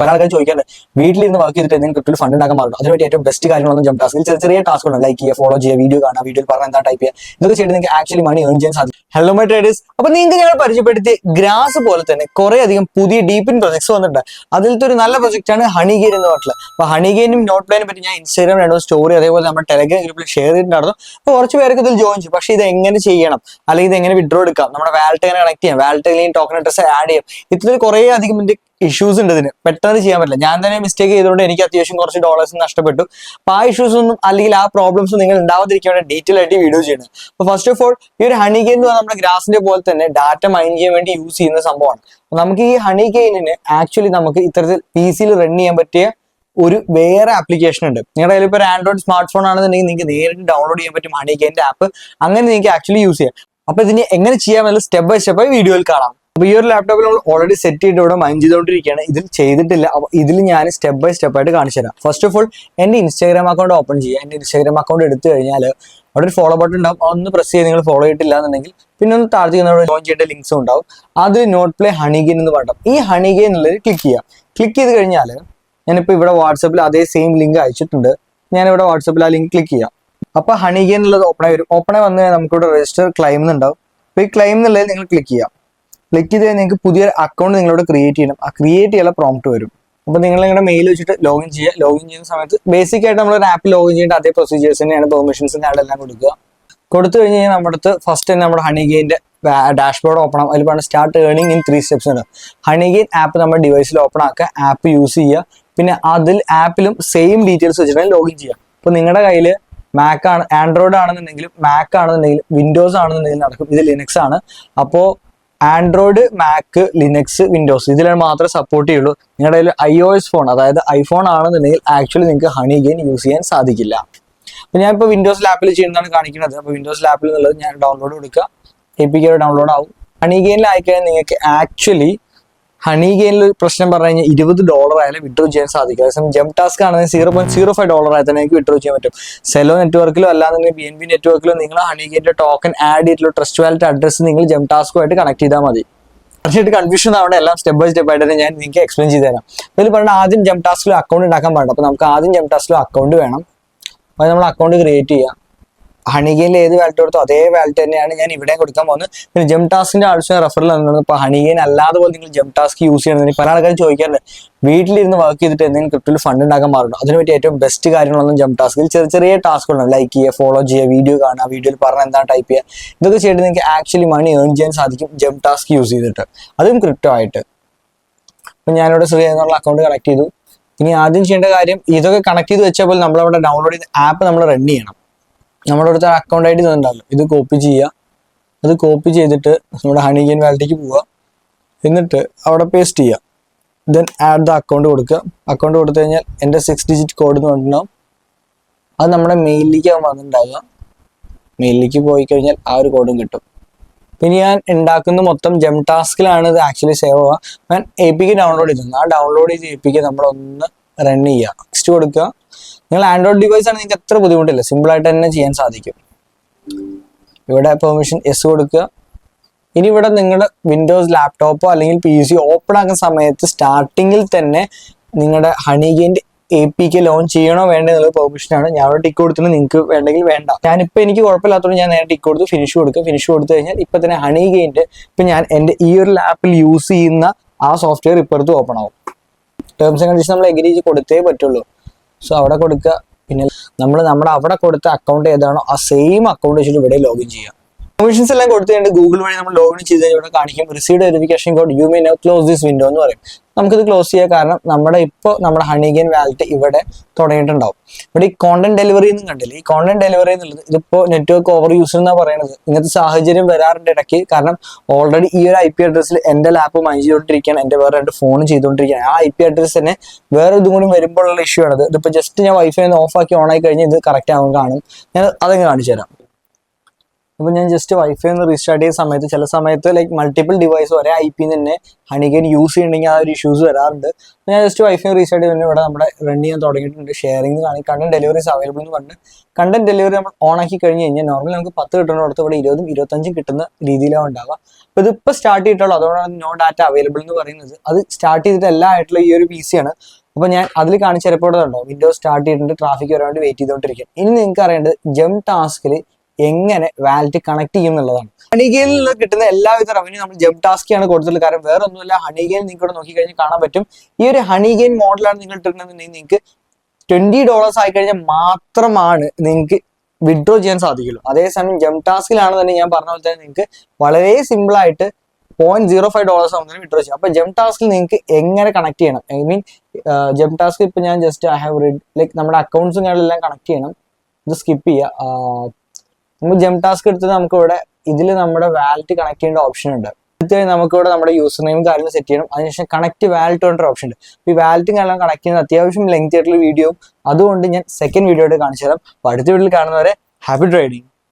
പല ആൾക്കാർ ചോദിക്കാറുണ്ട് വീട്ടിലിരുന്ന് വർക്ക് ചെയ്തിട്ട് എന്തെങ്കിലും ക്രിപ്റ്റോയിൽ ഫണ്ട് ഉണ്ടാക്കാൻ പാടുള്ളൂ. അതിനുവേണ്ടി ഏറ്റവും ബെസ്റ്റ് കാര്യങ്ങളൊന്നും ജംപ് ടാസ്കിൽ ചെറിയ ടാസ്ക് ഉണ്ട്. ലൈക്ക് ചെയ്യുക, ഫോളോ ചെയ്യുക, വീഡിയോ കാണുക, വീഡിയോയിൽ പറഞ്ഞാൽ എന്താ ടൈപ്പ് ചെയ്യുക, ഇതൊക്കെ ചെയ്ത് നിങ്ങൾക്ക് ആക്ച്വലി മണി ഏൺ ചെയ്യാൻ സാധിക്കും. ഹലോ മൈ ട്രേഡേഴ്സ്, അപ്പൊ നിങ്ങൾക്ക് ഞങ്ങൾ പരിചയപ്പെടുത്തി ഗ്രാസ് പോലെ തന്നെ കുറെ അധികം പുതിയ ഡീപ്പിൻ പ്രൊജക്ട്സ് വന്നിട്ടുണ്ട്. അതിലത്തെ ഒരു നല്ല പ്രൊജക്ട് ആണ് ഹണിഗെയിൻ എന്ന് പറഞ്ഞിട്ടുള്ളത്. അപ്പൊ ഹണിഗെയിനും നോട്ട് പ്ലാനെ പറ്റി ഞാൻ ഇൻസ്റ്റാഗ്രാം രണ്ടോ സ്റ്റോറി അതേപോലെ നമ്മുടെ ടെലഗ്രാം ഗ്രൂപ്പിൽ ഷെയർ ചെയ്തിട്ടുണ്ടായിരുന്നു. അപ്പൊ കുറച്ച് പേർക്ക് ഇതിൽ ജോയിൻ ചെയ്യും. പക്ഷേ ഇത് എങ്ങനെ ചെയ്യണം, അല്ലെങ്കിൽ ഇത് എങ്ങനെ വിഡ്രോ എടുക്കാം, നമ്മുടെ വാലറ്റ് എങ്ങനെ കണക്ട് ചെയ്യാം, വാലറ്റിലെയും ടോക്കൺ അഡ്രസ് ആഡ് ചെയ്യാം, ഇത്തരത്തിൽ കുറെ അധികം ഇഷ്യൂസ് ഉണ്ട്. ഇതിന് പെട്ടെന്ന് ചെയ്യാൻ പറ്റില്ല. ഞാൻ തന്നെ മിസ്റ്റേക്ക് ചെയ്തുകൊണ്ട് എനിക്ക് അത്യാവശ്യം കുറച്ച് ഡോളേഴ്സ് നഷ്ടപ്പെട്ടു. അപ്പൊ ആ ഇഷ്യൂസ് ഒന്നും അല്ലെങ്കിൽ ആ പ്രോബ്ലംസ് നിങ്ങൾ ഉണ്ടാവാതിരിക്കാൻ വേണ്ടി ഡീറ്റെയിൽ ആയിട്ട് വീഡിയോ ചെയ്യണം. അപ്പൊ ഫസ്റ്റ് ഓഫ് ഓൾ ഈ ഒരു ഹണിഗെയിൻ എന്ന് പറഞ്ഞാൽ നമ്മുടെ ഗ്രാസിന്റെ പോലെ തന്നെ ഡാറ്റ മൈൻ ചെയ്യാൻ വേണ്ടി യൂസ് ചെയ്യുന്ന സംഭവമാണ്. നമുക്ക് ഈ ഹണിഗെയിനിന് ആക്ച്വലി നമുക്ക് ഇത്തരത്തിൽ പി സിയിൽ റൺ ചെയ്യാൻ പറ്റിയ ഒരു വേറെ ആപ്ലിക്കേഷൻ ഉണ്ട്. നിങ്ങളുടെ കയ്യിൽ ഇപ്പോൾ ഒരു ആൻഡ്രോയിഡ് സ്മാർട്ട് ഫോൺ ആണെന്നുണ്ടെങ്കിൽ നിങ്ങൾക്ക് നേരിട്ട് ഡൗൺലോഡ് ചെയ്യാൻ പറ്റും ഹണിഗെയിന്റെ ആപ്പ്. അങ്ങനെ നിങ്ങൾക്ക് ആക്ച്വലി യൂസ് ചെയ്യാം. അപ്പൊ ഇതിന് എങ്ങനെ ചെയ്യാമെന്നുള്ള സ്റ്റെപ്പ് ബൈ സ്റ്റെപ്പായി വീഡിയോയിൽ കാണാം. അപ്പൊ ഈ ഒരു ലാപ്ടോപ്പിൽ നമ്മൾ ഓൾറെഡി സെറ്റ് ചെയ്തിട്ട് ഇവിടെ മൈൻ ചെയ്തുകൊണ്ടിരിക്കുകയാണ്. ഇതിൽ ചെയ്തിട്ടില്ല. അപ്പൊ ഇതിൽ ഞാൻ സ്റ്റെപ്പ് ബൈ സ്റ്റെപ്പ് ആയിട്ട് കാണിച്ചു തരാം. ഫസ്റ്റ് ഓഫ് ഓൾ എന്റെ ഇൻസ്റ്റാഗ്രാം അക്കൗണ്ട് ഓപ്പൺ ചെയ്യുക. എന്റെ ഇൻസ്റ്റാഗ്രാം അക്കൗണ്ട് എടുത്തു കഴിഞ്ഞാൽ അവിടെ ഒരു ഫോളോ ബട്ടൺ ഉണ്ടാവും. ഒന്ന് പ്രസ് ചെയ്ത് നിങ്ങൾ ഫോളോ ചെയ്തിട്ടില്ല എന്നുണ്ടെങ്കിൽ പിന്നെ ഒന്ന് താഴ്ത്തി ജോയിൻ ചെയ്യേണ്ട ലിങ്ക്സും ഉണ്ടാവും. അത് നോട്ട് പ്ലേ ഹണിഗെയിൻ എന്ന് പറഞ്ഞിട്ടും ഈ ഹണിഗെയിൻ എന്നുള്ളത് ക്ലിക്ക് ചെയ്യാം. ക്ലിക്ക് ചെയ്ത് കഴിഞ്ഞാൽ ഞാനിപ്പോൾ ഇവിടെ വാട്സപ്പിൽ അതേ സെയിം ലിങ്ക് അയച്ചിട്ടുണ്ട്. ഞാനിവിടെ വാട്സപ്പിൽ ആ ലിങ്ക് ക്ലിക്ക് ചെയ്യാം. അപ്പൊ ഹണിഗെയിൻ എന്നുള്ളത് ഓപ്പണായി വരും. ഓപ്പണായി വന്ന് നമുക്കിവിടെ രജിസ്റ്റർ ക്ലെയിം എന്നുണ്ടാവും. അപ്പൊ ഈ ക്ലെയിം എന്നുള്ളത് നിങ്ങൾ ക്ലിക്ക് ചെയ്യാം. ക്ലിക്ക് ചെയ്ത് നിങ്ങൾക്ക് പുതിയൊരു അക്കൗണ്ട് നിങ്ങളോട് ക്രിയേറ്റ് ചെയ്യണം. ആ ക്രിയേറ്റ് ചെയ്യാൻ പ്രോംപ്റ്റ് വരും. അപ്പൊ നിങ്ങൾ നിങ്ങളുടെ മെയിൽ വെച്ചിട്ട് ലോഗിൻ ചെയ്യുക. ലോഗിൻ ചെയ്യുന്ന സമയത്ത് ബേസിക് ആയിട്ട് നമ്മൾ ഒരു ആപ്പ് ലോഗിൻ ചെയ്യേണ്ട അതേ പ്രൊസീജിയേഴ്സ് തന്നെയാണ്. പെർമിഷൻസും എല്ലാം കൊടുക്കുക. കൊടുത്തു കഴിഞ്ഞ് കഴിഞ്ഞാൽ നമ്മുടെ അടുത്ത് ഫസ്റ്റ് തന്നെ നമ്മുടെ ഹണിഗെയിന്റെ ഡാഷ്ബോർഡ് ഓപ്പൺ ആവും. അതിൽ പറഞ്ഞ സ്റ്റാർട്ട് ഏർണിംഗ് ഇൻ 3 സ്റ്റെപ്സ് ഉണ്ട്. ഹണിഗെയിൻ ആപ്പ് നമ്മുടെ ഡിവൈസിൽ ഓപ്പൺ ആക്കുക, ആപ്പ് യൂസ് ചെയ്യുക. പിന്നെ അതിൽ ആപ്പിലും സെയിം ഡീറ്റെയിൽസ് വെച്ചിട്ട് ലോഗിൻ ചെയ്യുക. അപ്പൊ നിങ്ങളുടെ കയ്യിൽ മാക് ആണ്, ആൻഡ്രോയിഡ് ആണെന്നുണ്ടെങ്കിലും മാക് ആണെന്നുണ്ടെങ്കിലും വിൻഡോസ് ആണെന്നുണ്ടെങ്കിലും നടക്കും. ഇത് ലിനക്സ് ആണ്. അപ്പോൾ ആൻഡ്രോയിഡ്, മാക്, ലിനക്സ്, വിൻഡോസ് ഇതിലാണ് മാത്രമേ സപ്പോർട്ട് ചെയ്യുള്ളൂ. നിങ്ങളുടെ കയ്യിൽ iOS ഫോൺ അതായത് ഐഫോൺ ആണെന്നുണ്ടെങ്കിൽ ആക്ച്വലി നിങ്ങൾക്ക് ഹണിഗെയിൻ യൂസ് ചെയ്യാൻ സാധിക്കില്ല. അപ്പൊ ഞാനിപ്പോൾ വിൻഡോസ് ലാപ്പിൽ ചെയ്യുന്നതാണ് കാണിക്കുന്നത്. അപ്പോൾ വിൻഡോസ് ലാപ്പിൽ എന്നുള്ളത് ഞാൻ ഡൗൺലോഡ് കൊടുക്കുക. APK ഡൗൺലോഡ് ആവും. ഹണിഗെയിനിൽ ആയിക്കഴിഞ്ഞാൽ നിങ്ങൾക്ക് ആക്ച്വലി ഹണിഗെയിനിൽ ഒരു പ്രശ്നം പറഞ്ഞു കഴിഞ്ഞാൽ $20 ആയാലും വിഡ്രോ ചെയ്യാൻ സാധിക്കും. അതേസമയം ജംപ് ടാസ്ക് ആണെങ്കിൽ $0.05 ആയി തന്നെ നിങ്ങൾക്ക് വിഡ്രോ ചെയ്യാൻ പറ്റും. സെലോ നെറ്റ്വർക്കിലോ അല്ലാന്നുണ്ടെങ്കിൽ BNB നെറ്റ്വർക്കിലോ നിങ്ങൾ ഹണിഗെയിന്റെ ടോക്കൺ ആഡ് ചെയ്തിട്ടുള്ള ട്രസ്റ്റ് വാലറ്റ് അഡ്രസ് നിങ്ങൾ ജംപ് ടാസ്കുമായിട്ട് കണക്ട് ചെയ്താൽ മതി. തീർച്ചയായിട്ടും കൺഫ്യൂഷൻ ആവണ്ട. എല്ലാം സ്റ്റെപ്പ് ബൈ സ്റ്റെപ്പ് ആയിട്ട് തന്നെ ഞാൻ നിങ്ങൾക്ക് എക്സ്പ്ലെയിൻ ചെയ്ത് തരാം. അതിൽ പറഞ്ഞാൽ ആദ്യം ജംപ് ടാസ്കിലും അക്കൗണ്ട് ഉണ്ടാക്കാൻ പാടില്ല. അപ്പൊ നമുക്ക് ആദ്യം ജംപ് ടാസ്കിലും അക്കൗണ്ട് വേണം. അപ്പൊ നമ്മൾ അക്കൗണ്ട് ക്രിയേറ്റ് ചെയ്യാം. ഹണിഗെയിനിൽ ഏത് വാലറ്റ് കൊടുത്തോ അതേ വാലറ്റ് തന്നെയാണ് ഞാൻ ഇവിടെ കൊടുക്കാൻ പോകുന്നത്. പിന്നെ ജംപ് ടാസ്കിന്റെ ആവശ്യം റെഫറൽ ആണ്. ഇപ്പൊ ഹണിഗെയിൻ അല്ലാതെ പോലെ നിങ്ങൾ ജംപ് ടാസ്ക് യൂസ് ചെയ്യണമെന്ന് പല ആൾക്കാർ ചോദിക്കാറുണ്ട് വീട്ടിലിരുന്ന് വർക്ക് ചെയ്തിട്ട് എന്തെങ്കിലും ക്രിപ്റ്റോയിൽ ഫണ്ട് ഉണ്ടാക്കാൻ പാടുള്ളൂ. അതിനുവേണ്ടി ഏറ്റവും ബെസ്റ്റ് കാര്യങ്ങളൊന്നും ജംപ് ടാസ്കിൽ ചെറിയ ടാസ്കുകളുണ്ട്. ലൈക്ക് ചെയ്യുക, ഫോളോ ചെയ്യുക, വീഡിയോ കാണുക, വീഡിയോയിൽ പറഞ്ഞാൽ എന്താണ് ടൈപ്പ് ചെയ്യുക, ഇതൊക്കെ ചെയ്തിട്ട് നിങ്ങൾക്ക് ആക്ച്വലി മണി ഏൺ ചെയ്യാൻ സാധിക്കും ജംപ് ടാസ്ക് യൂസ് ചെയ്തിട്ട്, അതും ക്രിപ്റ്റോ ആയിട്ട്. അപ്പൊ ഞാനിവിടെ ശ്രീ എന്നുള്ള അക്കൗണ്ട് കണക്ട് ചെയ്തു. ഇനി ആദ്യം ചെയ്യേണ്ട കാര്യം ഇതൊക്കെ കണക്ട് ചെയ്ത് വെച്ചപ്പോൾ നമ്മളവിടെ ഡൗൺലോഡ് ചെയ്ത ആപ്പ് നമ്മൾ റൺ ചെയ്യണം. നമ്മുടെ അടുത്ത അക്കൗണ്ട് ഐ ഡി തന്നിട്ടുണ്ടല്ലോ, ഇത് കോപ്പി ചെയ്യുക. അത് കോപ്പി ചെയ്തിട്ട് നമ്മുടെ ഹണിഗെയിൻ വാലറ്റിലേക്ക് പോവുക. എന്നിട്ട് അവിടെ പേസ്റ്റ് ചെയ്യുക. ദെൻ ആഡ് ദ അക്കൗണ്ട് കൊടുക്കുക. അക്കൗണ്ട് കൊടുത്തു കഴിഞ്ഞാൽ എൻ്റെ 6 ഡിജിറ്റ് കോഡ് എന്ന് പറഞ്ഞിട്ടുണ്ടാവും. അത് നമ്മുടെ മെയിലിലേക്ക് വന്നിട്ടുണ്ടാവുക. മെയിലിലേക്ക് പോയി കഴിഞ്ഞാൽ ആ ഒരു കോഡും കിട്ടും. പിന്നെ ഞാൻ ഉണ്ടാക്കുന്ന മൊത്തം ജംപ് ടാസ്കിലാണ് ഇത് ആക്ച്വലി സേവ് ആവുക. ഞാൻ APK ഡൗൺലോഡ് ചെയ്തിരുന്നു. ആ ഡൗൺലോഡ് ചെയ്ത APK നമ്മളൊന്ന് റൺ ചെയ്യുക. നെക്സ്റ്റ് കൊടുക്കുക. നിങ്ങൾ ആൻഡ്രോയിഡ് ഡിവൈസ് ആണ് നിങ്ങൾക്ക് എത്ര ബുദ്ധിമുട്ടില്ല, സിമ്പിൾ ആയിട്ട് തന്നെ ചെയ്യാൻ സാധിക്കും. ഇവിടെ പെർമിഷൻ യെസ് കൊടുക്കുക. ഇനി ഇവിടെ നിങ്ങളുടെ വിൻഡോസ് ലാപ്ടോപ്പോ അല്ലെങ്കിൽ PC ഓപ്പൺ ആക്കുന്ന സമയത്ത് സ്റ്റാർട്ടിങ്ങിൽ തന്നെ നിങ്ങളുടെ ഹണിഗെയിന്റെ APK ലോഞ്ച് ചെയ്യണോ വേണ്ടോ എന്നുള്ള പെർമിഷനാണ്. ഞാൻ അവിടെ ടിക്ക് കൊടുത്തിട്ട് നിങ്ങൾക്ക് വേണ്ടെങ്കിൽ വേണ്ട. ഞാനിപ്പോൾ എനിക്ക് കുഴപ്പമില്ലാത്തതുകൊണ്ട് ഞാൻ നേരെ ടിക്ക് കൊടുത്ത് ഫിനിഷ് കൊടുക്കുക. ഫിനിഷ് കൊടുത്തു കഴിഞ്ഞാൽ ഇപ്പൊ തന്നെ ഹണിഗെയിന്റെ ഇപ്പൊ ഞാൻ എൻ്റെ ഈ ഒരു ലാപ്പിൽ യൂസ് ചെയ്യുന്ന ആ സോഫ്റ്റ്വെയർ ഇപ്പുറത്ത് ഓപ്പൺ ആവും. ടേംസ് ആൻഡ് കണ്ടീഷൻ നമ്മൾ എഗ്രി കൊടുത്തേ പറ്റുള്ളൂ. സോ അവിടെ കൊടുക്കുക. പിന്നെ നമ്മുടെ അവിടെ കൊടുത്ത അക്കൗണ്ട് ഏതാണോ ആ സെയിം അക്കൗണ്ട് വെച്ചിട്ട് ഇവിടെ ലോഗിൻ ചെയ്യാം. പെർമിഷൻസ് എല്ലാം കൊടുത്തു കഴിഞ്ഞാൽ ഗൂഗിൾ വഴി നമ്മൾ ലോഗിൻ ചെയ്ത് ഇവിടെ കാണിക്കും received verification code you may now close this window എന്ന് പറയും. നമുക്കിത് ക്ലോസ് ചെയ്യാം. കാരണം നമ്മുടെ ഹണിഗെയിൻ വാലറ്റ് ഇവിടെ തുടങ്ങിയിട്ടുണ്ടാവും. ഇവിടെ ഈ കോണ്ടന്റ് ഡെലിവറി എന്നും കണ്ടില്ല. ഈ കോണ്ടന്റ് ഡെലിവറി എന്നുള്ളത് ഇതിപ്പോ നെറ്റ്വർക്ക് ഓവർ യൂസ് എന്നാ പറയുന്നത്. ഇങ്ങനത്തെ സാഹചര്യം വരാറുണ്ട് ഇടയ്ക്ക്. കാരണം ഓൾറെഡി ഈ ഒരു IP അഡ്രസ്സിൽ എൻ്റെ ലാപ്പ് മൈൻ ചെയ്തുകൊണ്ടിരിക്കുകയാണ്, എൻ്റെ വേറെ 2 ഫോൺ ചെയ്തുകൊണ്ടിരിക്കുകയാണ്. ആ IP അഡ്രസ് തന്നെ വേറെ ഇതും കൂടി വരുമ്പോഴുള്ള ഇഷ്യൂ ആണത്. ഇതിപ്പോ ജസ്റ്റ് ഞാൻ വൈഫൈ ഓഫ് ആക്കി ഓൺ ആയി കഴിഞ്ഞാൽ ഇത് കറക്റ്റ് ആവും കാണും. ഞാൻ അതങ്ങ് കാണിച്ചു തരാം. ഇപ്പോൾ ഞാൻ ജസ്റ്റ് വൈഫൈ ഒന്ന് റീസ്റ്റാർട്ട് ചെയ്ത സമയത്ത് ചില സമയത്ത് ലൈക്ക് മൾട്ടിപ്പിൾ ഡിവൈസ് ഒരേ IP തന്നെ ഹണിഗെയിൻ യൂസ് ചെയ്യണമെങ്കിൽ ആ ഒരു ഇഷ്യൂസ് വരാറുണ്ട്. ഞാൻ ജസ്റ്റ് വൈഫൈ റീസ്റ്റാർട്ട് ചെയ്ത് ഇവിടെ നമ്മുടെ റൺ ചെയ്യാൻ തുടങ്ങിയിട്ടുണ്ട്. ഷെയറിംഗ് കണ്ടന്റ് ഡെലിവറീസ് അവൈലബിൾ എന്ന് പറഞ്ഞിട്ട് കണ്ടന്റ് ഡെലിവറി നമ്മൾ ഓൺ ആക്കി കഴിഞ്ഞ് കഴിഞ്ഞാൽ നോർമലി നമുക്ക് 10 കിട്ടുന്നിടത്ത് ഇവിടെ 20ഉം 25ഉം കിട്ടുന്ന രീതിയിലാണ് ഉണ്ടാവുക. അപ്പോൾ ഇതിപ്പോൾ സ്റ്റാർട്ട് ചെയ്തിട്ടുള്ളൂ, അതുകൊണ്ടാണ് നോ ഡാറ്റ അവൈലബിൾ എന്ന് പറയുന്നത്. അത് സ്റ്റാർട്ട് ചെയ്തിട്ട് എല്ലാം ആയിട്ടുള്ള ഈ ഒരു PC ആണ്. അപ്പോൾ ഞാൻ അതിൽ കാണിച്ചപ്പോഴുണ്ടോ വിൻഡോസ് സ്റ്റാർട്ട് ചെയ്തിട്ട് ട്രാഫിക് വരാൻ വേണ്ടി വെയിറ്റ് ചെയ്തുകൊണ്ടിരിക്കും. ഇനി നിങ്ങൾക്ക് അറിയേണ്ടത് ജം ടാസ്കിൽ എങ്ങനെ വാലറ്റ് കണക്ട് ചെയ്യും എന്നുള്ളതാണ്. ഹണിഗെയിനിൽ നിന്ന് കിട്ടുന്ന എല്ലാവിധ റവന്യൂ നമ്മൾ ജം ടാസ്കിയാണ് കൊടുത്തിട്ടുള്ളത്. കാരണം വേറെ ഒന്നുമില്ല, ഹണിഗെയിൻ നിങ്ങൾക്ക് ഇവിടെ നോക്കിക്കഴിഞ്ഞാൽ കാണാൻ പറ്റും. ഈ ഒരു ഹണിഗെയിൻ മോഡലാണ് നിങ്ങൾ ഇട്ടിട്ടുണ്ടെന്നുണ്ടെങ്കിൽ നിങ്ങൾക്ക് $20 ആയി കഴിഞ്ഞാൽ മാത്രമാണ് നിങ്ങൾക്ക് വിഡ്രോ ചെയ്യാൻ സാധിക്കുള്ളൂ. അതേസമയം ജം ടാസ്കിലാണ് തന്നെ ഞാൻ പറഞ്ഞ പോലെ തന്നെ നിങ്ങൾക്ക് വളരെ സിമ്പിൾ ആയിട്ട് $0.05 ആവുന്നതിന് വിഡ്രോ ചെയ്യാം. അപ്പൊ ജം ടാസ്കിൽ നിങ്ങൾക്ക് എങ്ങനെ കണക്ട് ചെയ്യണം, ഐ മീൻ ജം ടാസ്ക് ഇപ്പൊ ഞാൻ just I have read like നമ്മുടെ അക്കൗണ്ട്സും കാര്യങ്ങളെല്ലാം കണക്ട് ചെയ്യണം. ഇത് സ്കിപ്പ് ചെയ്യുക. നമുക്ക് ജം ടാസ്ക് എടുത്തത് നമുക്ക് ഇവിടെ ഇതിൽ നമ്മുടെ വാലറ്റ് കണക്ട് ചെയ്യേണ്ട ഓപ്ഷൻ ഉണ്ട്. നമുക്ക് ഇവിടെ നമ്മുടെ യൂസർ നെയിം കാര്യങ്ങൾ സെറ്റ് ചെയ്യണം. അതിനുശേഷം കണക്ട് വാലറ്റ് കൊണ്ടൊരു ഓപ്ഷൻ ഉണ്ട്. ഈ വാലറ്റും കാര്യങ്ങളും കണക്ട് ചെയ്യുന്നത് അത്യാവശ്യം ലെങ്തി ആയിട്ടുള്ള വീഡിയോ, അതുകൊണ്ട് ഞാൻ സെക്കൻഡ് വീഡിയോ ആയിട്ട് കാണിച്ചു തരാം. അപ്പോൾ അടുത്ത വീഡിയോയിൽ കാണുന്നവരെ ഹാപ്പി ട്രേഡിംഗ്.